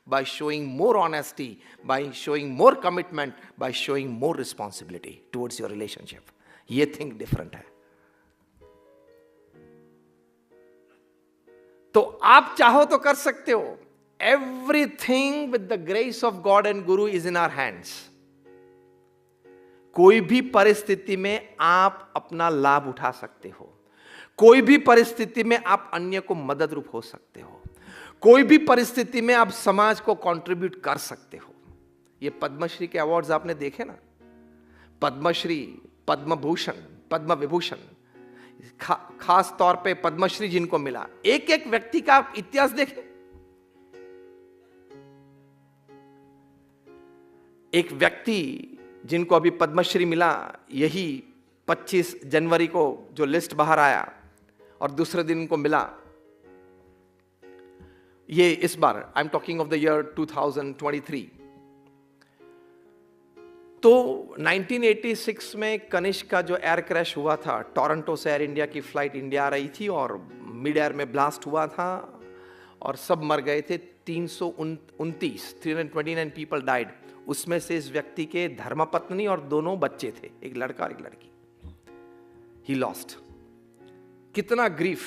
by showing more honesty, by showing more commitment, by showing more responsibility towards your relationship. ये think different है. तो आप चाहो तो कर सकते हो. Everything with the grace of God and Guru is in our hands. कोई भी परिस्थिति में आप अपना लाभ उठा सकते हो. कोई भी परिस्थिति में आप अन्य को मदद रूप हो सकते हो. कोई भी परिस्थिति में आप समाज को कंट्रीब्यूट कर सकते हो. ये पद्मश्री के अवार्ड्स आपने देखे ना, पद्मश्री, पद्म भूषण, पद्म विभूषण, खास तौर पे पद्मश्री जिनको मिला, एक एक व्यक्ति का आप इतिहास देखें. एक व्यक्ति जिनको अभी पद्मश्री मिला, यही 25 जनवरी को जो लिस्ट बाहर आया और दूसरे दिन उनको मिला, ये इस बार I am talking of the year 2023. तो 1986 में कनिष्क का जो एयर क्रैश हुआ था, टोरंटो से एयर इंडिया की फ्लाइट इंडिया आ रही थी और मिड एयर में ब्लास्ट हुआ था और सब मर गए थे. 329 पीपल डाइड. उसमें से इस व्यक्ति के धर्मपत्नी और दोनों बच्चे थे, एक लड़का और एक लड़की. He lost. कितना ग्रीफ.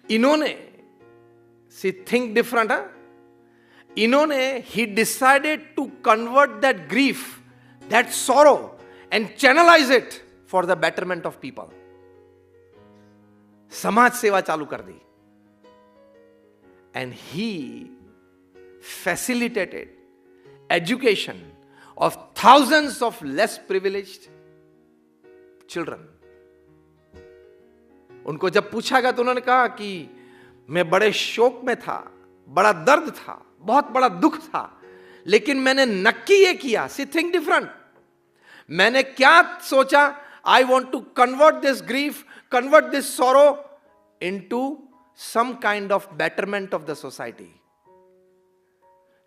इन्होंने सी थिंक डिफरेंट है. इन्होंने he decided to convert that grief, that sorrow and channelize it for the betterment of people. समाज सेवा चालू कर दी. And he facilitated education of thousands of less privileged children. उनको जब पूछा गया तो उन्होंने कहा कि मैं बड़े शोक में था, बड़ा दर्द था, बहुत बड़ा दुख था, लेकिन मैंने नक्की ये किया. See think different. मैंने क्या सोचा? I want to convert this grief, convert this sorrow into some kind of betterment of the society.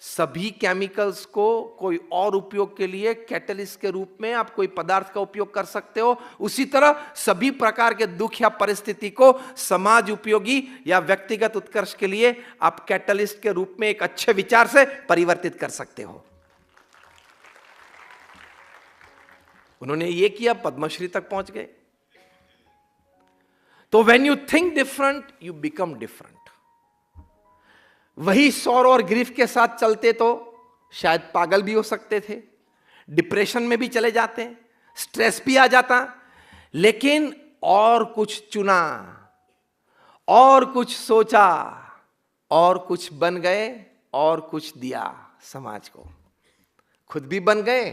सभी केमिकल्स को कोई और उपयोग के लिए कैटलिस्ट के रूप में आप कोई पदार्थ का उपयोग कर सकते हो. उसी तरह सभी प्रकार के दुख या परिस्थिति को समाज उपयोगी या व्यक्तिगत उत्कर्ष के लिए आप कैटलिस्ट के रूप में एक अच्छे विचार से परिवर्तित कर सकते हो. उन्होंने ये किया, पद्मश्री तक पहुंच गए. तो when you think different you become different. वही सौर और ग्रीफ के साथ चलते तो शायद पागल भी हो सकते थे, डिप्रेशन में भी चले जाते, स्ट्रेस भी आ जाता. लेकिन और कुछ चुना, और कुछ सोचा, और कुछ बन गए, और कुछ दिया समाज को. खुद भी बन गए,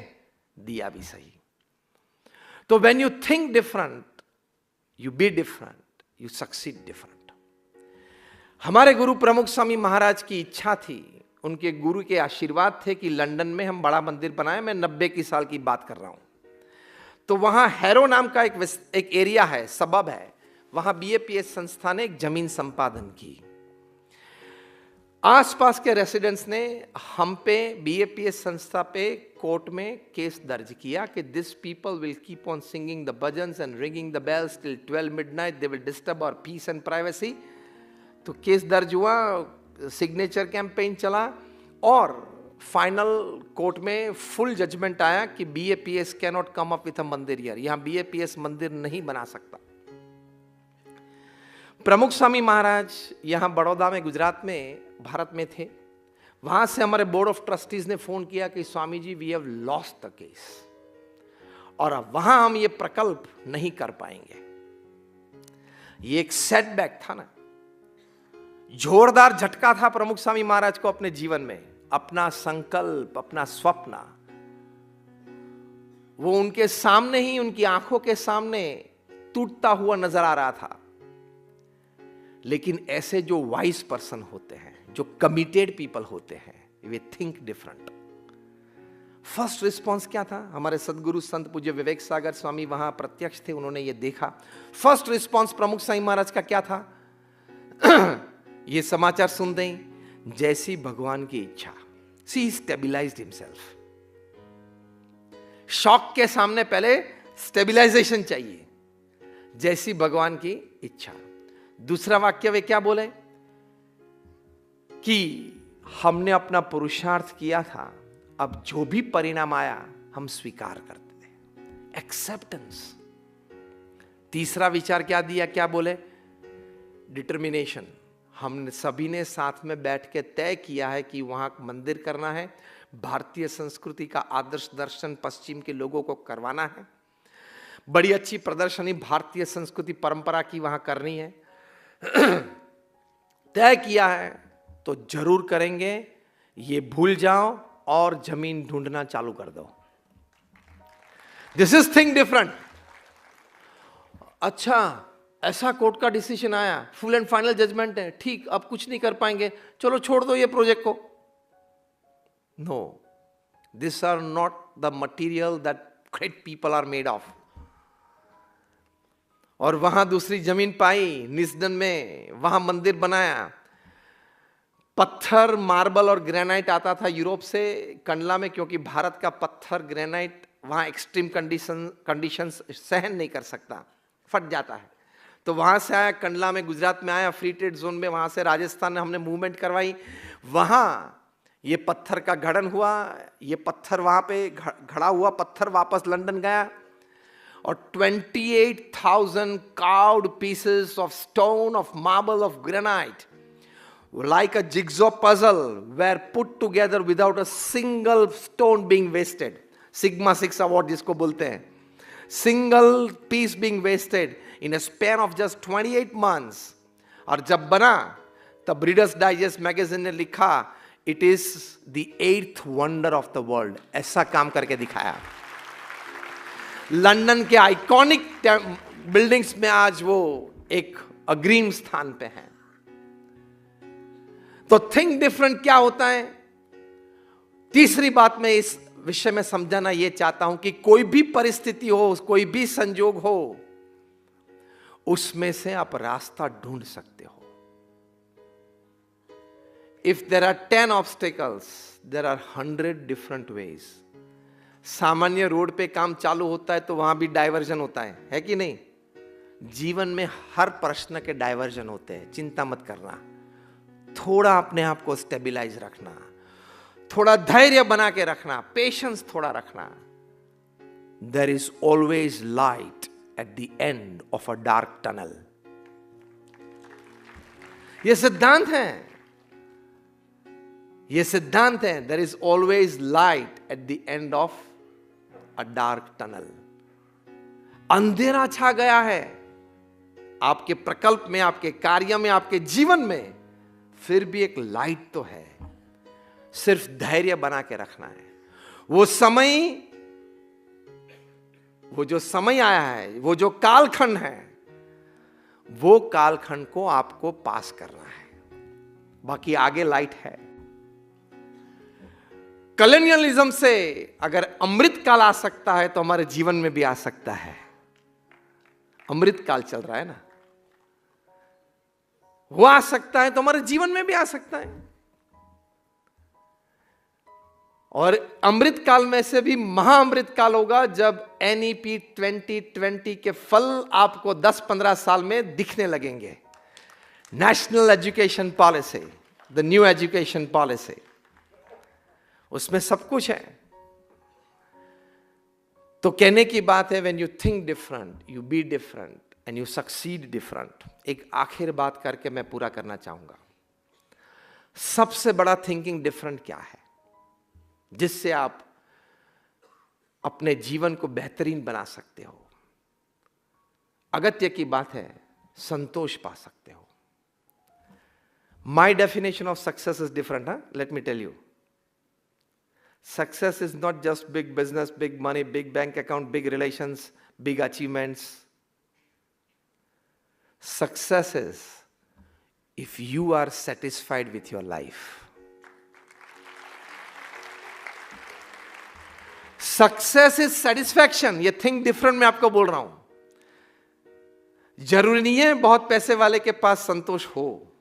दिया भी सही. तो when you think different you be different, you succeed different. हमारे गुरु प्रमुख स्वामी महाराज की इच्छा थी, उनके गुरु के आशीर्वाद थे कि लंदन में हम बड़ा मंदिर बनाएं. मैं 90 की साल की बात कर रहा हूं. तो वहां हैरो नाम का एक एरिया है, सबब है, वहां बीएपीएस संस्था ने एक जमीन संपादन की. आसपास के रेसिडेंट्स ने हम पे, बीएपीएस संस्था पे कोर्ट में केस दर्ज किया कि this people will keep on singing the bhajans and ringing the bells till 12 midnight, they will disturb our peace and privacy. तो केस दर्ज हुआ, सिग्नेचर कैंपेन चला और फाइनल कोर्ट में फुल जजमेंट आया कि BAPS can not come up with a mandir here. यहां BAPS मंदिर नहीं बना सकता. प्रमुख स्वामी महाराज यहां बड़ौदा में, गुजरात में, भारत में थे. वहां से हमारे बोर्ड ऑफ ट्रस्टीज ने फोन किया कि Swami ji we have lost the case और अब वहां हम ये प्रकल्प नहीं कर पाएंगे. ये एक सेटबैक था ना, जोरदार झटका था प्रमुख स्वामी महाराज को अपने जीवन में. अपना संकल्प, अपना स्वप्न, वो उनके सामने ही, उनकी आंखों के सामने टूटता हुआ नजर आ रहा था. लेकिन ऐसे जो वाइज पर्सन होते हैं, जो कमिटेड पीपल होते हैं, वे थिंक डिफरेंट. फर्स्ट रिस्पॉन्स क्या था? हमारे सदगुरु संत पूज्य विवेक सागर स्वामी वहां प्रत्यक्ष थे, उन्होंने ये देखा. फर्स्ट रिस्पॉन्स प्रमुख स्वामी महाराज का क्या था? ये समाचार सुन दें, जैसी भगवान की इच्छा. सी स्टेबिलाइज्ड हिमसेल्फ. शॉक के सामने पहले स्टेबिलाइजेशन चाहिए. जैसी भगवान की इच्छा. दूसरा वाक्य वे क्या बोले कि हमने अपना पुरुषार्थ किया था, अब जो भी परिणाम आया हम स्वीकार करते थे। एक्सेप्टेंस। तीसरा विचार क्या दिया, क्या बोले? डिटर्मिनेशन। हम सभी ने साथ में बैठ के तय किया है कि वहां मंदिर करना है, भारतीय संस्कृति का आदर्श दर्शन पश्चिम के लोगों को करवाना है, बड़ी अच्छी प्रदर्शनी भारतीय संस्कृति परंपरा की वहां करनी है। तय किया है तो जरूर करेंगे। ये भूल जाओ और जमीन ढूंढना चालू कर दो। This is thing different. अच्छा, ऐसा कोर्ट का डिसीजन आया, फुल एंड फाइनल जजमेंट है, ठीक, अब कुछ नहीं कर पाएंगे, चलो छोड़ दो ये प्रोजेक्ट को। No, this are not the material that great people are made of. और वहां दूसरी जमीन पाई निस्दन में, वहां मंदिर बनाया। पत्थर, मार्बल और ग्रेनाइट आता था यूरोप से कंडला में, क्योंकि भारत का पत्थर ग्रेनाइट वहां एक्सट्रीम कंडीशंस सहन नहीं कर सकता, फट जाता है। तो वहां से आया कंडला में, गुजरात में आया, फ्री ट्रेड जोन में, वहां से राजस्थान में हमने मूवमेंट करवाई। वहां ये पत्थर का गढ़न हुआ, ये पत्थर वहां पे घड़ा हुआ पत्थर वापस लंदन गया और 28,000 carved pieces of stone, of marble, of granite, like a jigsaw puzzle, were put together without a single stone being wasted. Sigma 6 award जिसको बोलते हैं, single piece being wasted in a span of just 28 months. और जब बना तब readers digest magazine ने लिखा, it is the 8th wonder of the world. ऐसा काम करके दिखाया। लंदन के आइकॉनिक बिल्डिंग्स में आज वो एक अग्रिम स्थान पे है। तो थिंक डिफरेंट क्या होता है? तीसरी बात मैं इस विषय में समझाना यह चाहता हूं कि कोई भी परिस्थिति हो, कोई भी संजोग हो, उसमें से आप रास्ता ढूंढ सकते हो। If there are 10 obstacles, there are 100 different ways. सामान्य रोड पे काम चालू होता है तो वहां भी डायवर्जन होता है कि नहीं? जीवन में हर प्रश्न के डायवर्जन होते हैं, चिंता मत करना। थोड़ा अपने आप को स्टेबिलाइज रखना, थोड़ा धैर्य बना के रखना, पेशेंस थोड़ा रखना। There is always light at the end of a dark tunnel. यह सिद्धांत है, यह सिद्धांत है। There is always light at the end of a dark tunnel. अंधेरा छा गया है आपके प्रकल्प में, आपके कार्य में, आपके जीवन में, फिर भी एक लाइट तो है। सिर्फ धैर्य बना के रखना है। वो जो समय आया है, वो जो कालखंड है, वो कालखंड को आपको पास करना है। बाकी आगे लाइट है। कॉलोनियलिज्म से अगर अमृत काल आ सकता है तो हमारे जीवन में भी आ सकता है। अमृत काल चल रहा है ना, वो आ सकता है तो हमारे जीवन में भी आ सकता है। और अमृत काल में से भी महाअमृत काल होगा जब NEP 2020 के फल आपको 10-15 साल में दिखने लगेंगे। National education policy, the new education policy, उसमें सब कुछ है। तो कहने की बात है, when you think different, you be different and you succeed different. एक आखिर बात करके मैं पूरा करना चाहूंगा। सबसे बड़ा थिंकिंग डिफरेंट क्या है जिससे आप अपने जीवन को बेहतरीन बना सकते हो? अगत्य की बात है, संतोष पा सकते हो। My definition of success is different. Let me tell you, success is not just big business, big money, big bank account, big relations, big achievements. Success is if you are satisfied with your life. Success is satisfaction. ये think different मैं आपको बोल रहा हूं। जरूरी नहीं है बहुत पैसे वाले के पास संतोष हो,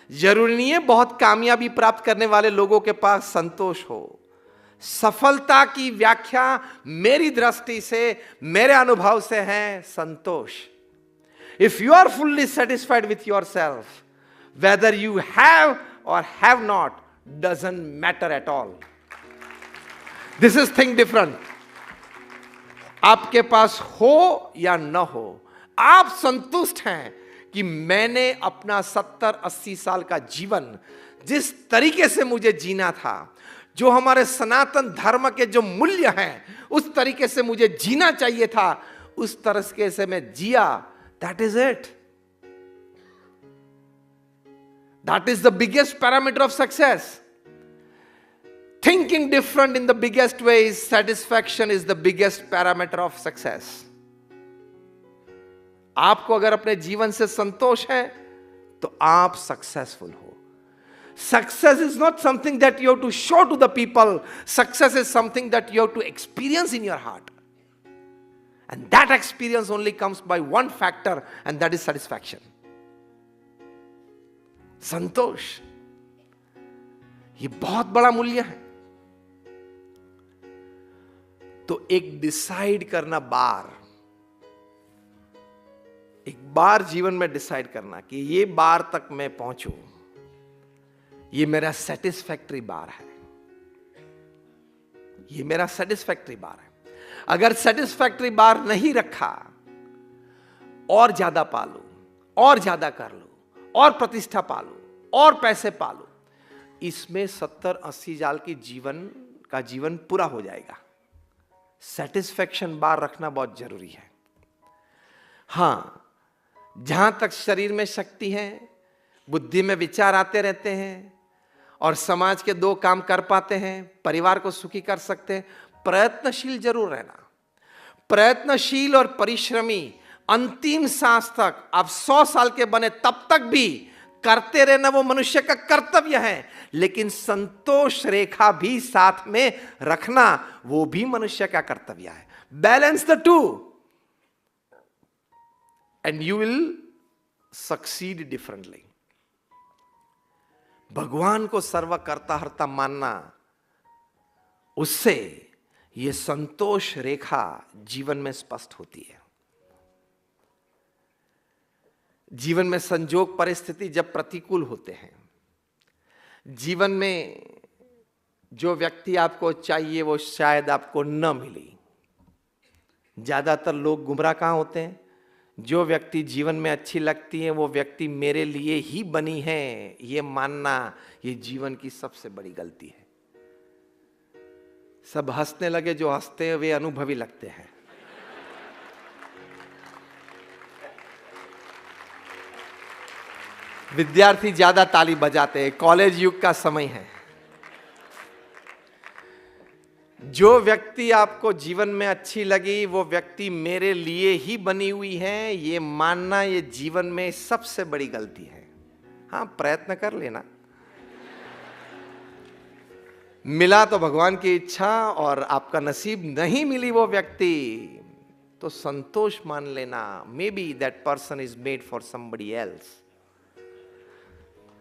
जरूरी नहीं है बहुत कामयाबी प्राप्त करने वाले लोगों के पास संतोष हो। सफलता की व्याख्या मेरी दृष्टि से, मेरे अनुभव से है संतोष। If you are fully satisfied with your self, whether you have or have not doesn't matter at all. This is thing different. आपके पास हो या न हो, आप संतुष्ट हैं कि मैंने अपना 70-80 साल का जीवन जिस तरीके से मुझे जीना था, जो हमारे सनातन धर्म के जो मूल्य हैं, उस तरीके से मुझे जीना चाहिए था, उस तरीके से मैं जिया. That is it. That is the biggest parameter of success. Thinking different in the biggest way is satisfaction is the biggest parameter of success. आपको अगर अपने जीवन से संतोष है तो आप सक्सेसफुल हो. Success is not something that you have to show to the people. Success is something that you have to experience in your heart. And that experience only comes by one factor, and that is satisfaction. संतोष, ये बहुत बड़ा मूल्य है. तो एक decide करना, एक बार जीवन में डिसाइड करना कि ये बार तक मैं पहुंचूं, ये मेरा सेटिस्फैक्टरी बार है. ये मेरा सेटिस्फैक्टरी बार है. अगर सेटिस्फैक्टरी बार नहीं रखा, और ज्यादा पालू, और ज्यादा कर लो, और प्रतिष्ठा पालू, और पैसे पालू, इसमें 70-80 साल की जीवन पूरा हो जाएगा. सेटिस्फैक्शन बार रखना बहुत जरूरी है. हां, जहां तक शरीर में शक्ति है, बुद्धि में विचार आते रहते हैं, और समाज के 2 काम कर पाते हैं, परिवार को सुखी कर सकते हैं, प्रयत्नशील जरूर रहना. प्रयत्नशील और परिश्रमी अंतिम सांस तक, आप 100 साल के बने तब तक भी करते रहना वो मनुष्य का कर्तव्य है. लेकिन संतोष रेखा भी साथ में रखना वो भी मनुष्य का कर्तव्य है. Balance the two and you will succeed differently. भगवान को सर्वकर्ता हर्ता मानना, उससे यह संतोष रेखा जीवन में स्पष्ट होती है. जीवन में संजोग परिस्थिति जब प्रतिकूल होते हैं, जीवन में जो व्यक्ति आपको चाहिए वो शायद आपको न मिले. ज्यादातर लोग गुमराह कहाँ होते हैं? जो व्यक्ति जीवन में अच्छी लगती है वो व्यक्ति मेरे लिए ही बनी है, ये मानना, ये जीवन की सबसे बड़ी गलती है. सब हंसने लगे, जो हंसते हैं वे अनुभवी लगते हैं. विद्यार्थी ज्यादा ताली बजाते हैं, कॉलेज युग का समय है. जो व्यक्ति आपको जीवन में अच्छी लगी वो व्यक्ति मेरे लिए ही बनी हुई है, ये मानना, ये जीवन में सबसे बड़ी गलती है. हाँ, प्रयत्न कर लेना. मिला तो भगवान की इच्छा, और आपका नसीब नहीं मिली वो व्यक्ति, तो संतोष मान लेना. May be that person is made for somebody else.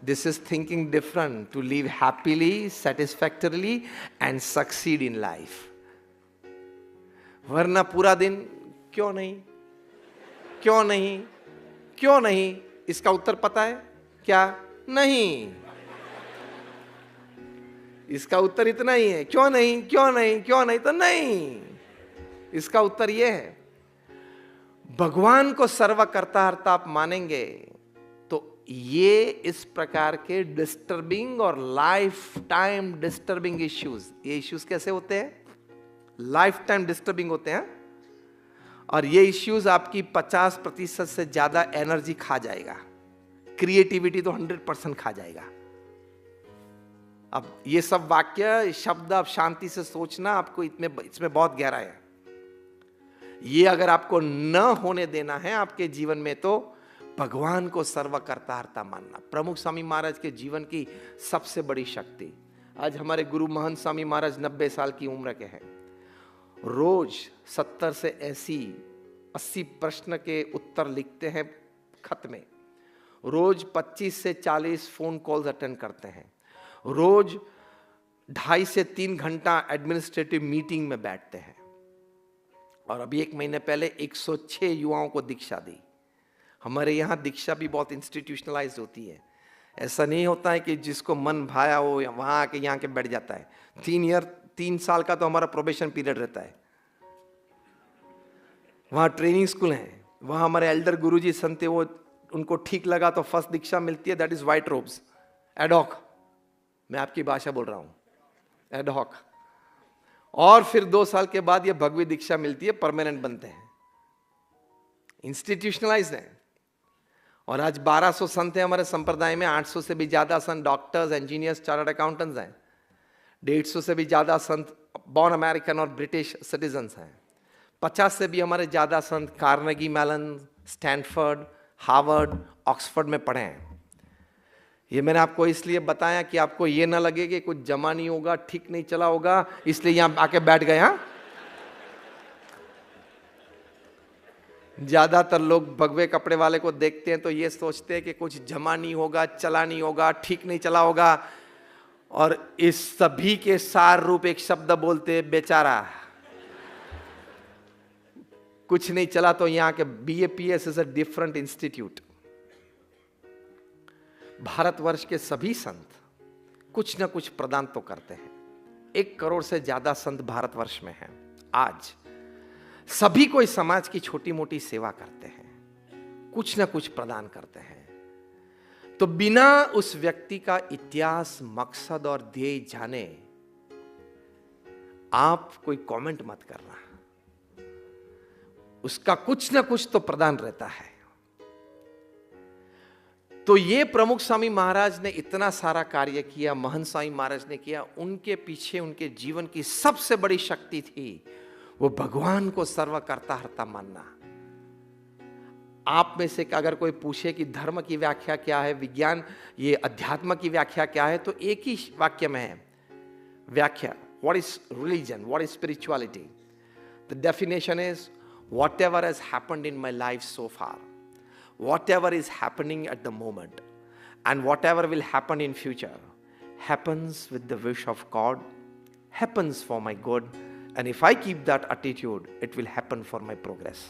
This is thinking different to live happily, satisfactorily and succeed in life. वरना पूरा दिन क्यों नहीं, क्यों नहीं, क्यों नहीं, इसका उत्तर पता है क्या? नहीं. इसका उत्तर इतना ही है, क्यों नहीं, क्यों नहीं, क्यों नहीं, तो नहीं. इसका उत्तर यह है, भगवान को सर्वकर्ता हर्ता आप मानेंगे तो ये इस प्रकार के डिस्टर्बिंग और लाइफ टाइम डिस्टर्बिंग इश्यूज, ये इश्यूज कैसे होते हैं? लाइफ टाइम डिस्टर्बिंग होते हैं. और ये इश्यूज आपकी 50% से ज्यादा एनर्जी खा जाएगा. क्रिएटिविटी तो 100% खा जाएगा. अब ये सब वाक्य शब्द आप शांति से सोचना, आपको इसमें बहुत गहरा है. ये अगर आपको न होने देना है आपके जीवन में तो भगवान को सर्वकर्ता हर्ता मानना. प्रमुख स्वामी महाराज के जीवन की सबसे बड़ी शक्ति. आज हमारे गुरु महंत स्वामी महाराज 90 साल की उम्र के हैं. रोज 70 से 80 प्रश्न के उत्तर लिखते हैं खत में. रोज 25 से 40 फोन कॉल्स अटेंड करते हैं. रोज 2.5 से 3 घंटा एडमिनिस्ट्रेटिव मीटिंग में बैठते हैं. और अभी 1 महीने पहले 106 युवाओं को दीक्षा दी. हमारे यहाँ दीक्षा भी बहुत इंस्टीट्यूशनलाइज्ड होती है. ऐसा नहीं होता है कि जिसको मन भाया वो वहां आके यहाँ के बैठ जाता है। 3 साल का तो हमारा प्रोबेशन पीरियड रहता है। वहाँ ट्रेनिंग स्कूल है, वहाँ हमारे एल्डर गुरुजी संत थे, वो उनको ठीक लगा तो फर्स्ट दीक्षा मिलती है, that is white ropes, ad hoc. मैं आपकी भाषा बोल रहा हूँ, एडॉक। और फिर 2 साल के बाद ये भगवत दीक्षा मिलती है, परमानेंट बनते हैं, इंस्टीट्यूशनलाइज्ड है। और आज 1200 संत हैं हमारे संप्रदाय में, 800 से भी ज्यादा संत डॉक्टर्स, इंजीनियर्स, चार्टर्ड अकाउंटेंट्स हैं, 150 से भी ज्यादा संत बॉर्न अमेरिकन और ब्रिटिश सिटीजन्स हैं, 50 से भी हमारे ज्यादा संत Carnegie Mellon, Stanford, Harvard, Oxford में पढ़े हैं। ये मैंने आपको इसलिए बताया कि आपको ये ना लगे कि कुछ जमा नहीं होगा, ठीक नहीं चला होगा, इसलिए यहां आके बैठ गए। हाँ, ज्यादातर लोग भगवे कपड़े वाले को देखते हैं तो ये सोचते हैं कि कुछ जमा नहीं होगा, चला नहीं होगा, ठीक नहीं चला होगा, और इस सभी के सार रूप एक शब्द बोलते हैं, बेचारा। कुछ नहीं चला तो यहां के BAPS is a different institute. Bharatvarsh के सभी संत कुछ ना कुछ प्रदान तो करते हैं। 1 करोड़ से ज्यादा संत भारतवर्ष में हैं। आज सभी कोई समाज की छोटी मोटी सेवा करते हैं, कुछ ना कुछ प्रदान करते हैं। तो बिना उस व्यक्ति का इतिहास, मकसद और ध्येय जाने आप कोई कमेंट मत करना। उसका कुछ ना कुछ तो प्रदान रहता है। तो ये प्रमुख स्वामी महाराज ने इतना सारा कार्य किया, महंत स्वामी महाराज ने किया। उनके पीछे उनके जीवन की सबसे बड़ी शक्ति थी वो भगवान को सर्वकर्ता हर्ता मानना। आप में से अगर कोई पूछे कि धर्म की व्याख्या क्या है, विज्ञान ये अध्यात्म की व्याख्या क्या है, तो एक ही वाक्य में है व्याख्या, what is religion, what is spirituality. The definition is whatever has happened in my life so far, whatever is happening at the moment, and whatever will happen in future happens with the wish of God, happens for my good, and if I keep that attitude, it will happen for my progress.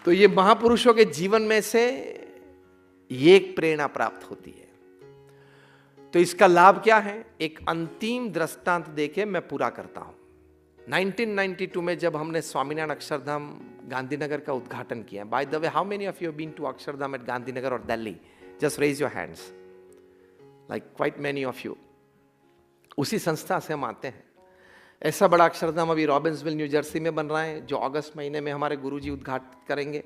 तो ये महापुरुषों के जीवन में से ये एक प्रेरणा प्राप्त होती है। तो इसका लाभ क्या है? एक अंतिम दृष्टांत देके मैं पूरा करता हूं। 1992 में जब हमने स्वामीनारायण अक्षरधाम गांधीनगर का उद्घाटन किया, by the way, how many of you have been to Akshardham at Gandhinagar or Delhi? Just raise your hands, like quite many of you. उसी संस्था से हम आते हैं। ऐसा बड़ा अक्षरधाम अभी रॉबिन्सविल न्यू जर्सी में बन रहा है, जो अगस्त महीने में हमारे गुरुजी उद्घाटन करेंगे।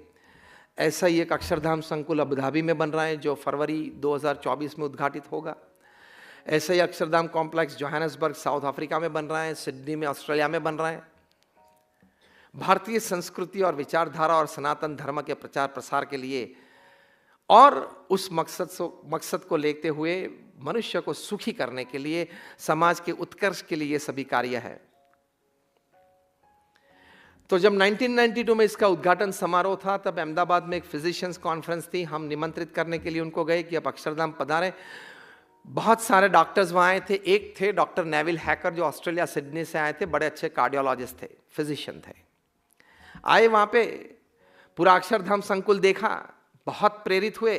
ऐसा ही एक अक्षरधाम संकुल अबू धाबी में बन रहा है, जो फरवरी 2024 में उद्घाटित होगा। ऐसे ही Akshardham complex Johannesburg South Africa में बन रहा है, सिडनी में ऑस्ट्रेलिया में बन रहा है। भारतीय संस्कृति और विचारधारा और सनातन धर्म के प्रचार प्रसार के लिए और उस मकसद को लेते हुए मनुष्य को सुखी करने के लिए, समाज के उत्कर्ष के लिए ये सभी कार्य है। तो जब 1992 में इसका उद्घाटन समारोह था, तब अहमदाबाद में एक फिजिशियंस कॉन्फ्रेंस थी। हम निमंत्रित करने के लिए उनको गए कि आप अक्षरधाम पधारें। बहुत सारे डॉक्टर्स वहाँ आए थे। एक थे डॉक्टर नेविल हैकर, जो ऑस्ट्रेलिया सिडनी से आए थे, बड़े अच्छे कार्डियोलॉजिस्ट थे, फिजिशियन थे। आए वहाँ पे, पूरा अक्षरधाम संकुल देखा, बहुत प्रेरित हुए।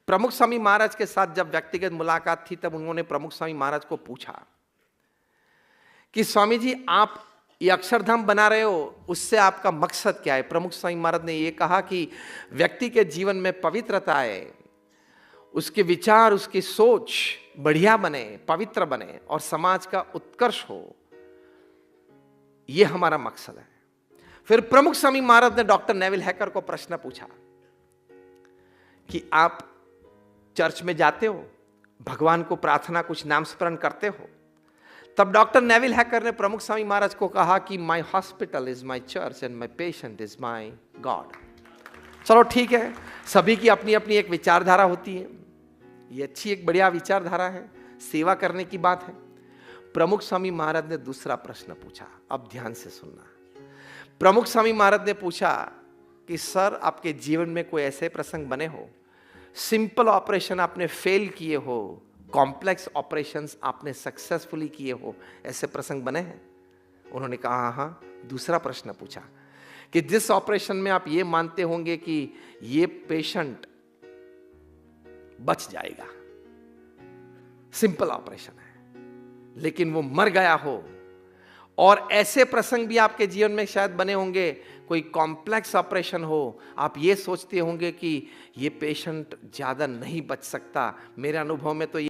प्रमुख स्वामी महाराज के साथ जब व्यक्तिगत मुलाकात थी, तब उन्होंने प्रमुख स्वामी महाराज को पूछा कि स्वामी जी, आप ये अक्षरधाम बना रहे हो, उससे आपका मकसद क्या है? प्रमुख स्वामी महाराज ने ये कहा कि व्यक्ति के जीवन में पवित्रता है, उसके विचार, उसकी सोच बढ़िया बने, पवित्र बने और समाज का उत्कर्ष हो, यह हमारा मकसद है। फिर प्रमुख स्वामी महाराज ने डॉक्टर नेविल हैकर को प्रश्न पूछा कि आप चर्च में जाते हो, भगवान को प्रार्थना, कुछ नाम स्मरण करते हो? तब डॉक्टर नेविल हैकर ने प्रमुख स्वामी महाराज को कहा कि my hospital is my church and my patient is my God. चलो ठीक है, सभी की अपनी अपनी एक विचारधारा होती है, ये अच्छी एक बढ़िया विचारधारा है, सेवा करने की बात है। प्रमुख स्वामी महाराज ने दूसरा प्रश्न पूछा, अब ध्यान से सुनना। प्रमुख स्वामी महाराज ने पूछा कि सर, आपके जीवन में कोई ऐसे प्रसंग बने हो, सिंपल ऑपरेशन आपने फेल किए हो, कॉम्प्लेक्स ऑपरेशंस आपने सक्सेसफुली किए हो, ऐसे प्रसंग बने हैं? उन्होंने कहा हाँ। दूसरा प्रश्न पूछा कि जिस ऑपरेशन में आप ये मानते होंगे कि ये पेशेंट बच जाएगा, सिंपल ऑपरेशन है, लेकिन वो मर गया हो। और ऐसे प्रसंग भी आपके जीवन में शायद बने होंगे, कोई कॉम्प्लेक्स ऑपरेशन हो, आप ये सोचते होंगे कि ये पेशेंट ज्यादा नहीं बच सकता। मेरे अनुभव में तो